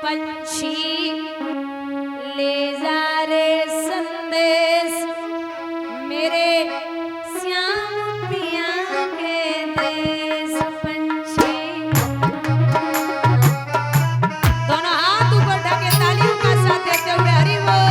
पंछी ले जा रे संदेश मेरे श्याम पिया के देश। पंछी दोनों हाथ ऊपर ढके तालियों का साथ देते हुए हरि बोल।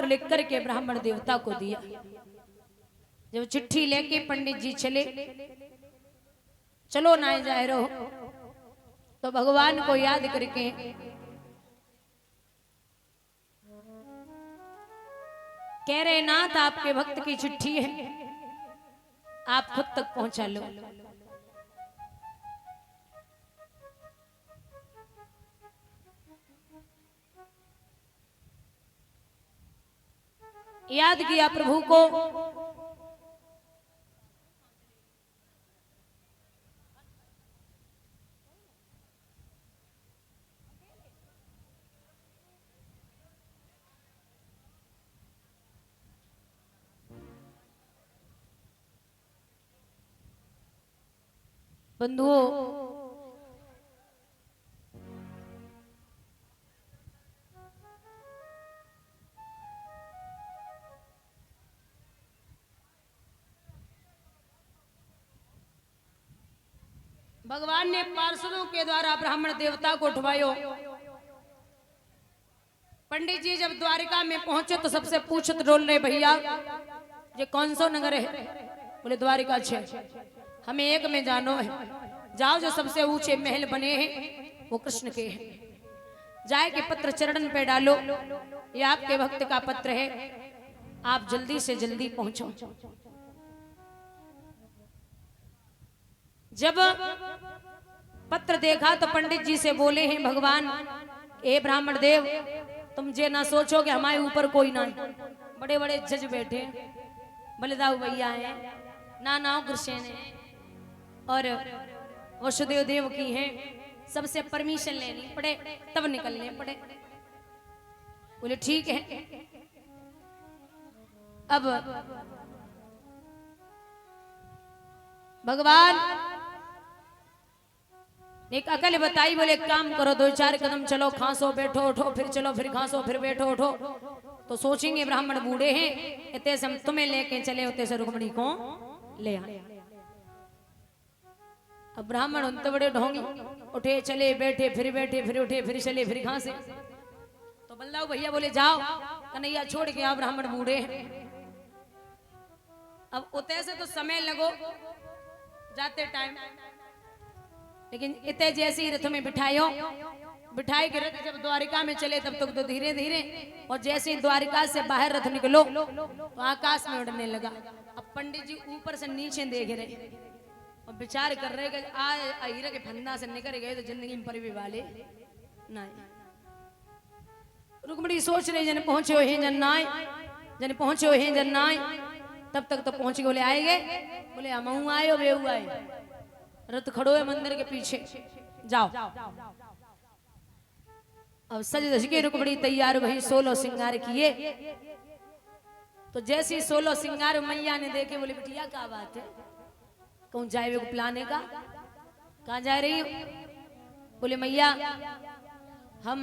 लिख करके ब्राह्मण देवता को दिया। जब चिट्ठी लेके पंडित जी चले, चलो ना जाए रहो, तो भगवान को याद करके कह रहे नाथ आपके भक्त की चिट्ठी है, आप खुद तक पहुंचा लो। याद किया प्रभु को, बंधुओं भगवान ने पार्षदों के द्वारा ब्राह्मण देवता को उठवायो। पंडित जी जब द्वारिका में पहुंचे तो सबसे पूछत डोल रहे, भैया ये कौन सा नगर है? बोले द्वारिका 6। हमें एक में जानो है। जाओ, जो सबसे ऊंचे महल बने हैं वो कृष्ण के हैं, जाए के पत्र चरण पे डालो, ये आपके भक्त का पत्र है, आप जल्दी से जल्दी पहुंचो। जब पत्र देखा तो पंडित जी से बोले हैं, भगवान ए ब्राह्मण देव, तुम जे ना सोचो कि हमारे ऊपर कोई ना, बड़े बड़े जज बैठे, बलिदाऊ भैया है, नाना गुरसेन है और वसुदेव देव की है, सबसे परमिशन लेनी पड़े तब निकलने पड़े। बोले ठीक है। अब भगवान एक अकल बताई, बोले काम करो, 2-4 कदम चलो, खांसो बैठो उठो, फिर चलो, फिर खांसो, फिर बैठो उठो, तो सोचेंगे ब्राह्मण बूढ़े हैं, इतने से हम तुम्हें लेके चले, उतने से रुक्मिणी को ले आए। अब ब्राह्मण उनते बड़े ढोंगी, उठे चले बैठे, फिर उठे, फिर चले, फिर खांसे। तो बलदाऊ भैया बोले जाओ कन्हैया छोड़ के आप ब्राह्मण बूढ़े हैं। अब उतने से तो समय लगो जाते टाइम, लेकिन इतने जैसे ही रथ में बिठायो, बिठाए के रथ जब द्वारिका में चले तब तक तो धीरे धीरे, और जैसे ही द्वारिका से बाहर रथ निकलो तो आकाश में उड़ने लगा। अब पंडित जी ऊपर से नीचे देख रहे और विचार कर रहे कि हीरा के फंदा से निकल गए तो जिंदगी में परिवे वाले नहीं। रुक्मिणी सोच रहे जन पहुंचे हो हैं जन नाय, जन पहुंचे हो हैं जन नाय, तब तक तो पहुंच गए। बोले आएगे? बोले हम आए हो बेहू आए, रथ खड़ो है मंदिर के पीछे, जाओ। अब सज धज के रुक्मिणी तैयार भई, 16 श्रृंगार किए। तो जैसे 16 श्रृंगार मैया ने देखे, बोले बिटिया क्या बात है, कौन जाए वे प्लाने का, कहाँ जा रही हो? बोले मैया हम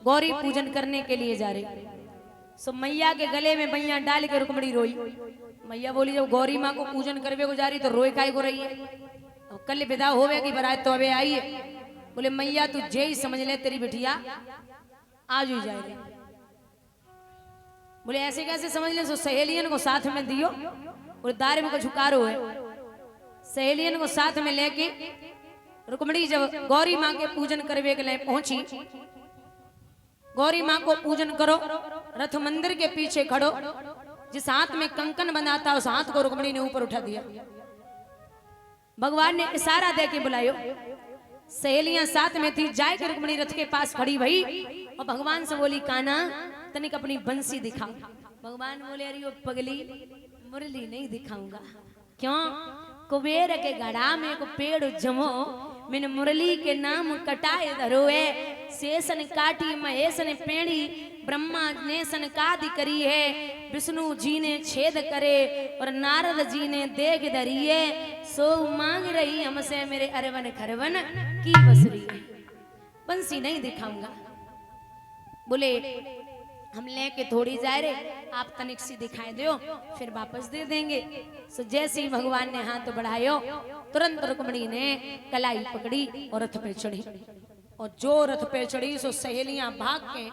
गौरी पूजन करने के लिए जा रहे। सो मैया के गले में मैया डाल के रुक्मिणी रोई। मैया बोली जब गौरी माँ को पूजन करवे को जा रही तो रोए काय को रही है, अब कल विदा होवे की बारात तो अबे आई है। बोले मैया तू जे ही समझ ले, तेरी बिटिया आज ही जाए। बोले ऐसे कैसे समझ ले? सो सहेलियन को साथ में दियो और दार में को झुकारो है। सहेलियन को साथ में लेके रुक्मिणी जब गौरी माँ के पूजन करवे के लिए पहुंची, गौरी माँ को पूजन करो, रथ मंदिर के पीछे खड़ो, जिस हाथ में कंकन बंधा था उस हाथ को रुक्मिणी ने ऊपर उठा दिया। भगवान ने इशारा दे के बुलायो, सहेलियां साथ में थी, जाए के रुक्मिणी रथ के पास खड़ी भई और भगवान से बोली कान्हा तनिक अपनी बंसी दिखा। भगवान बोले अरे वो पगली मुरली नहीं दिखाऊंगा, क्यों? कुबेर के गढ़ा में को पेड़ जमो, मैंने मुरली के नाम कटाए धरोए, शेषन काटी महेशन पेड़ी, ब्रह्मा ने सनकादि करी है, विष्णु जी ने छेद करे और नारद जी ने देख धरिए, सो मांग रही हमसे मेरे अरवन खरवन की बसरी, बंसी नहीं दिखाऊंगा। बोले हम लेके थोड़ी जा रहे, आप तनिक सी दिखाई दो फिर वापस दे देंगे। सो जैसे ही भगवान ने हाथ बढ़ायो, तुरंत रुक्मिणी ने कलाई पकड़ी और रथ पे चढ़ी। और जो रथ पे चढ़ी सो सहेलियां भाग के,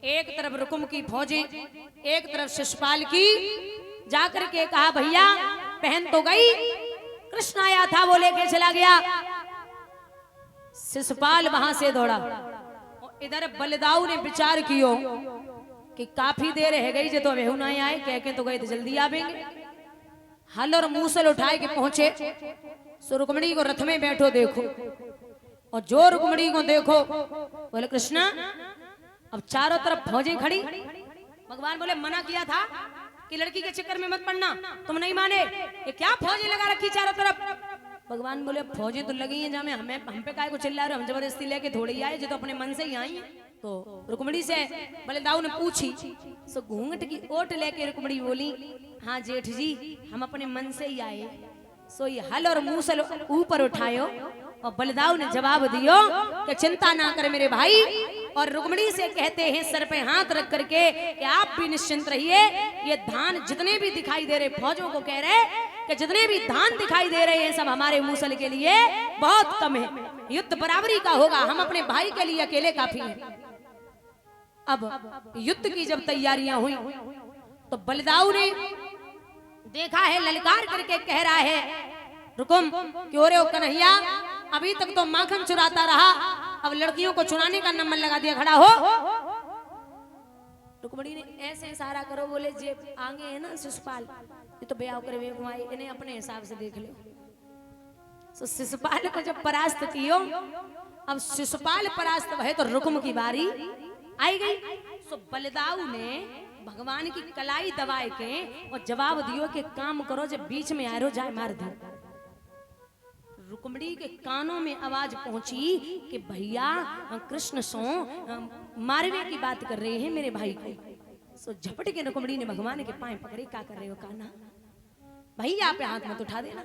एक तरफ रुकुम की फौजें, एक तरफ शिशुपाल की, जाकर के कहा भैया पहन तो गई, कृष्ण आया था वो लेके चला गया। शिशुपाल वहां से दौड़ा और इधर बलदाऊ ने विचार कियो कि काफी देर रह गई जो तो अबे ना आए, कह के तो गए तो जल्दी आवेंगे। हल और मूसल उठाए के पहुंचे, सो रुक्मिणी को रथ में बैठो देखो, और जो रुक्मिणी को देखो बोले कृष्णा अब चारों तरफ फौजें खड़ी। भगवान बोले मना किया था कि लड़की के चक्कर में मत पड़ना, तुम नहीं माने, ये क्या फौजें लगा रखी चारों तरफ? भगवान बोले फौजें तो लगी हैं, जामे हमें हम पे काय को चिल्ला रहे, हम जबरदस्ती लेके थोड़ी आए, जो तो अपने मन से ही आई है। तो रुक्मिणी से बलदाऊ ने पूछी, सो घूंघट की ओट लेके रुक्मिणी बोली हाँ जेठ जी हम अपने मन से ही आए। सो ये हल और मूसल ऊपर उठायो और बलदाऊ ने जवाब दियो कि चिंता ना कर मेरे भाई, और रुक्मिणी से कहते हैं सर पे हाथ रख करके कि आप भी निश्चिंत रहिए, ये धान जितने भी दिखाई दे रहे, फौजों को कह रहे कि जितने भी धान दिखाई दे रहे हैं सब हमारे मूसल के लिए बहुत कम है, युद्ध बराबरी का होगा, हम अपने भाई के लिए अकेले काफी हैं। अब युद्ध की जब तैयारियां हुई तो बलदाऊ ने देखा है, ललकार करके कह रहा है रुकुम क्यों रे ओ कन्हैया, अभी तक तो माखन चुराता रहा, अब लड़कियों को चुराने का नंबर लगा दिया, खड़ा हो। रुक्मिणी ने ऐसे इशारा करो, बोले जे आगे है ना शिशुपाल, ये तो ब्याह करे वे घुमाई, इन्हें अपने हिसाब से देख लो। तो शिशुपाल को जब परास्त कियो, अब शिशुपाल परास्त भय तो रुकुम की बारी आई गई। तो बलदाऊ ने भगवान की कलाई दबाए के और जवाब दियो कि काम करो, जब बीच में आरो जाए मार दो। रुक्मिणी के कानों में आवाज पहुंची कि भैया कृष्ण सो मारने की बात कर रहे हैं मेरे भाई को। सो झपट के रुक्मिणी ने भगवान के पांव पकड़े, क्या कर रहे हो कान्हा, भैया पे हाथ मत उठा देना।